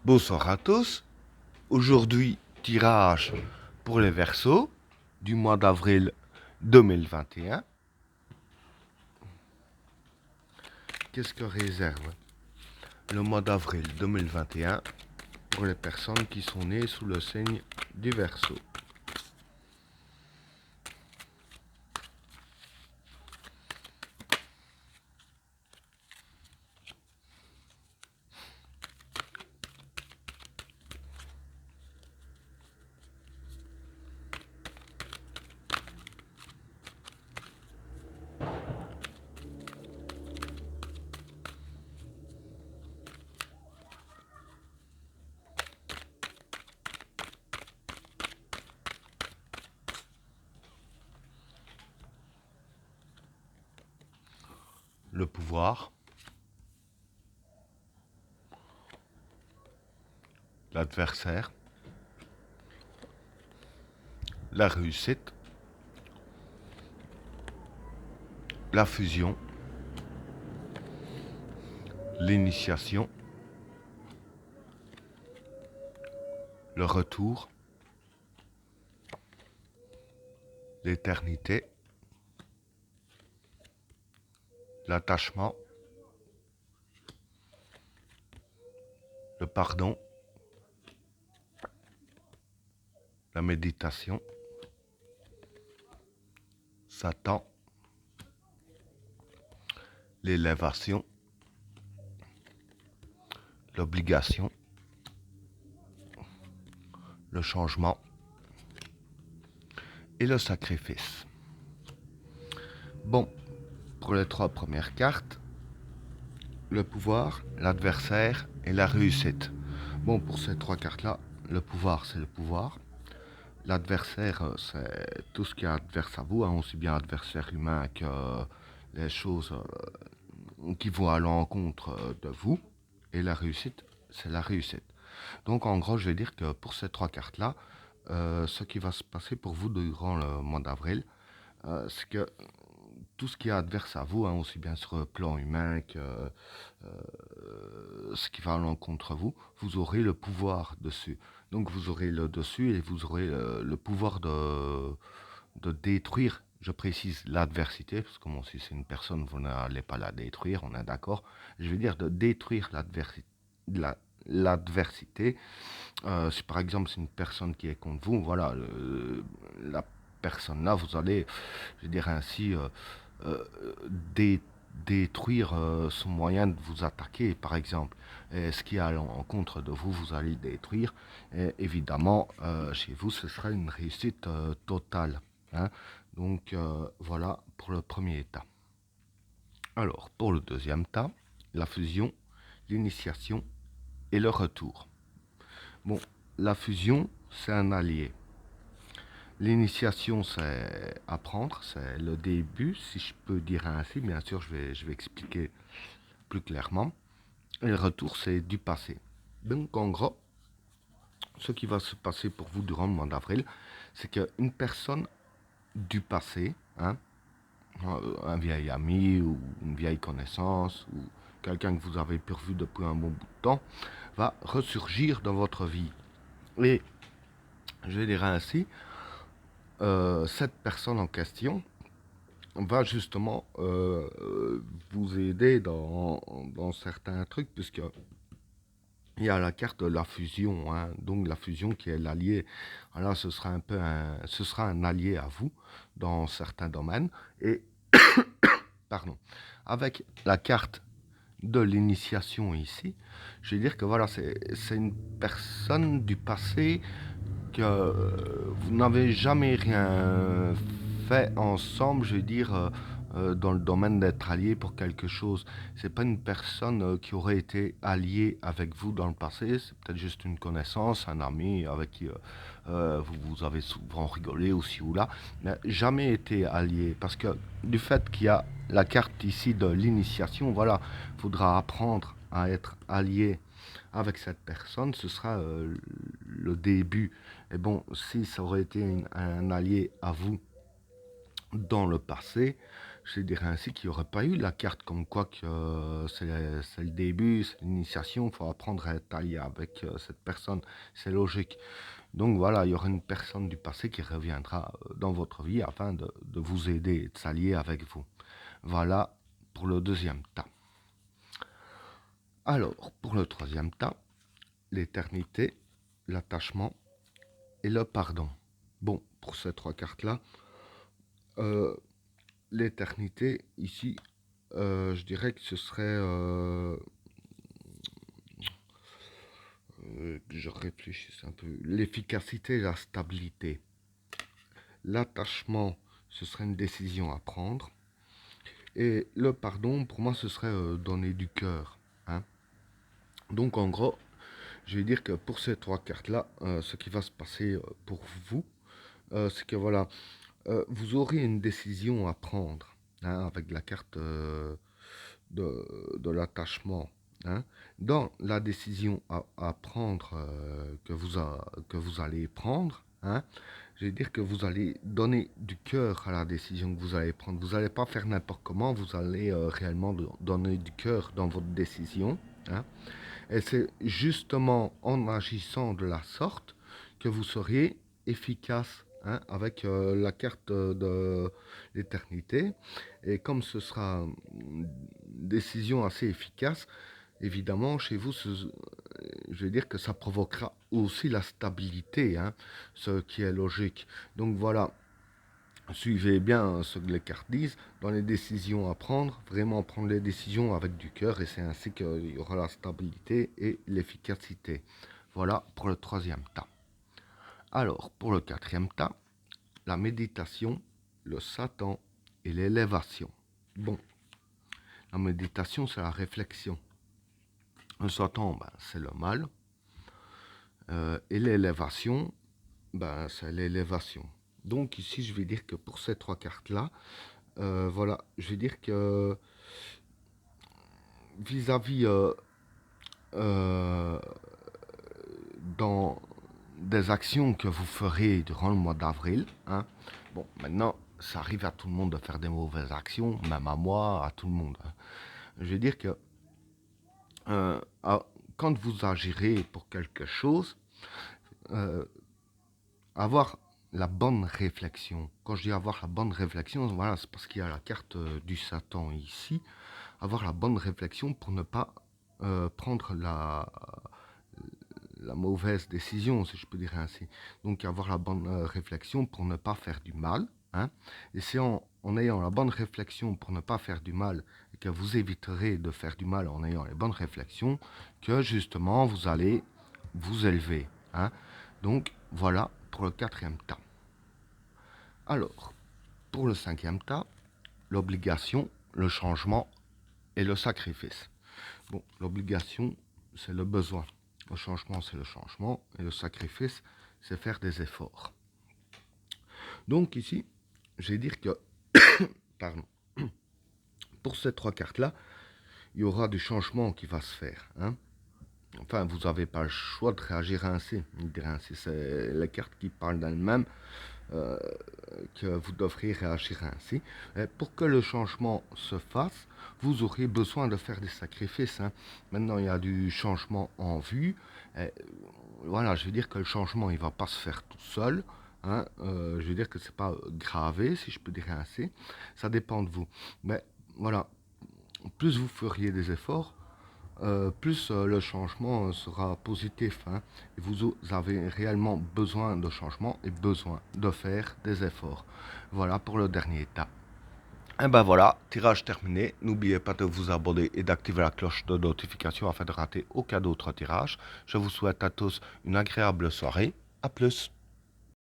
Bonsoir à tous. Aujourd'hui, tirage pour les Verseaux du mois d'avril 2021. Qu'est-ce que réserve le mois d'avril 2021 pour les personnes qui sont nées sous le signe du Verseau? Le pouvoir, l'adversaire, la réussite, la fusion, l'initiation, le retour, l'éternité, l'attachement, le pardon, la méditation, Satan, l'élévation, l'obligation, le changement et le sacrifice. Bon, pour les trois premières cartes, le pouvoir, l'adversaire et la réussite. Bon, pour ces trois cartes-là, le pouvoir, c'est le pouvoir. L'adversaire, c'est tout ce qui est adverse à vous, hein, aussi bien adversaire humain que les choses qui vont à l'encontre de vous. Et la réussite, c'est la réussite. Donc, en gros, je vais dire que pour ces trois cartes-là, ce qui va se passer pour vous durant le mois d'avril, c'est que tout ce qui est adverse à vous, hein, aussi bien sur le plan humain que ce qui va à l'encontre de vous, vous aurez le pouvoir dessus. Donc vous aurez le dessus et vous aurez le pouvoir de détruire, je précise l'adversité, parce que bon, si c'est une personne, vous n'allez pas la détruire, on est d'accord. Je veux dire de détruire l'adversité. Si par exemple c'est une personne qui est contre vous, voilà, la personne là, vous allez, je veux dire ainsi, euh, dé- détruire son moyen de vous attaquer, par exemple. Et ce qui est à l'encontre de vous, vous allez le détruire. Et évidemment, chez vous, ce sera une réussite totale, hein. Donc voilà pour le premier état. Alors, pour le deuxième état, la fusion, l'initiation et le retour. Bon, la fusion, c'est un allié. L'initiation, c'est apprendre, c'est le début, si je peux dire ainsi. Bien sûr, je vais expliquer plus clairement. Et le retour, c'est du passé. Donc, en gros, ce qui va se passer pour vous durant le mois d'avril, c'est qu'une personne du passé, hein, un vieil ami ou une vieille connaissance ou quelqu'un que vous avez perdu depuis un bon bout de temps, va ressurgir dans votre vie. Et je vais dire ainsi, cette personne en question va justement vous aider dans certains trucs, puisque il y a la carte de la fusion, hein, donc la fusion qui est l'allié. Alors ce sera ce sera un allié à vous dans certains domaines. Et pardon, avec la carte de l'initiation ici, je vais dire que voilà, c'est une personne du passé que vous n'avez jamais rien fait ensemble, je veux dire, dans le domaine d'être allié pour quelque chose. C'est pas une personne qui aurait été alliée avec vous dans le passé, c'est peut-être juste une connaissance, un ami avec qui vous avez souvent rigolé aussi ou là, mais jamais été allié. Parce que du fait qu'il y a la carte ici de l'initiation, voilà, il faudra apprendre à être allié avec cette personne, ce sera le début. Et bon, si ça aurait été un allié à vous dans le passé, je dirais ainsi qu'il n'y aurait pas eu la carte comme quoi que c'est le début, c'est l'initiation, il faut apprendre à être allié avec cette personne, c'est logique. Donc voilà, il y aura une personne du passé qui reviendra dans votre vie afin de vous aider et de s'allier avec vous. Voilà pour le deuxième tas. Alors, pour le troisième tas, l'éternité, l'attachement et le pardon. Bon, pour ces trois cartes-là, l'éternité, ici, je dirais que ce serait... que je réfléchisse un peu. L'efficacité et la stabilité. L'attachement, ce serait une décision à prendre. Et le pardon, pour moi, ce serait donner du cœur. Hein. Donc, en gros, je vais dire que pour ces trois cartes-là, ce qui va se passer pour vous, c'est que voilà, vous aurez une décision à prendre hein, avec la carte de l'attachement. Hein. Dans la décision à prendre que vous allez prendre, hein, je vais dire que vous allez donner du cœur à la décision que vous allez prendre. Vous n'allez pas faire n'importe comment, vous allez réellement donner du cœur dans votre décision. Hein. Et c'est justement en agissant de la sorte que vous seriez efficace hein, avec la carte de l'éternité. Et comme ce sera une décision assez efficace, évidemment, chez vous, je veux dire que ça provoquera aussi la stabilité, hein, ce qui est logique. Donc voilà, suivez bien ce que les cartes disent. Dans les décisions à prendre, vraiment prendre les décisions avec du cœur et c'est ainsi qu'il y aura la stabilité et l'efficacité. Voilà pour le troisième tas. Alors, pour le quatrième tas, la méditation, le Satan et l'élévation. Bon, la méditation, c'est la réflexion. Le Satan, ben, c'est le mal. Et l'élévation, ben, c'est l'élévation. Donc ici, je vais dire que pour ces trois cartes-là, voilà, je vais dire que vis-à-vis dans des actions que vous ferez durant le mois d'avril, hein, bon, maintenant, ça arrive à tout le monde de faire des mauvaises actions, même à moi, à tout le monde. Hein. Je vais dire que quand vous agirez pour quelque chose, avoir la bonne réflexion. Quand je dis avoir la bonne réflexion, voilà, c'est parce qu'il y a la carte du Satan ici. Avoir la bonne réflexion pour ne pas prendre la mauvaise décision, si je peux dire ainsi. Donc avoir la bonne réflexion pour ne pas faire du mal. Hein. Et c'est en ayant la bonne réflexion pour ne pas faire du mal, et que vous éviterez de faire du mal en ayant les bonnes réflexions, que justement vous allez vous élever. Hein. Donc voilà pour le quatrième tas. Alors, pour le cinquième tas, l'obligation, le changement et le sacrifice. Bon, l'obligation, c'est le besoin. Le changement, c'est le changement. Et le sacrifice, c'est faire des efforts. Donc ici, je vais dire que, pardon, pour ces trois cartes-là, il y aura du changement qui va se faire. Hein. Enfin, vous n'avez pas le choix de réagir ainsi. C'est les cartes qui parlent d'elles-mêmes. Que vous devriez réagir ainsi. Et pour que le changement se fasse, vous aurez besoin de faire des sacrifices. Hein. Maintenant, il y a du changement en vue. Et, voilà, je veux dire que le changement, il ne va pas se faire tout seul. Hein. Je veux dire que c'est pas gravé, si je peux dire ainsi. Ça dépend de vous. Mais voilà, plus vous feriez des efforts, plus le changement sera positif. Hein, et vous avez réellement besoin de changement et besoin de faire des efforts. Voilà pour le dernier état. Et ben voilà, tirage terminé. N'oubliez pas de vous abonner et d'activer la cloche de notification afin de rater aucun autre tirage. Je vous souhaite à tous une agréable soirée. A plus.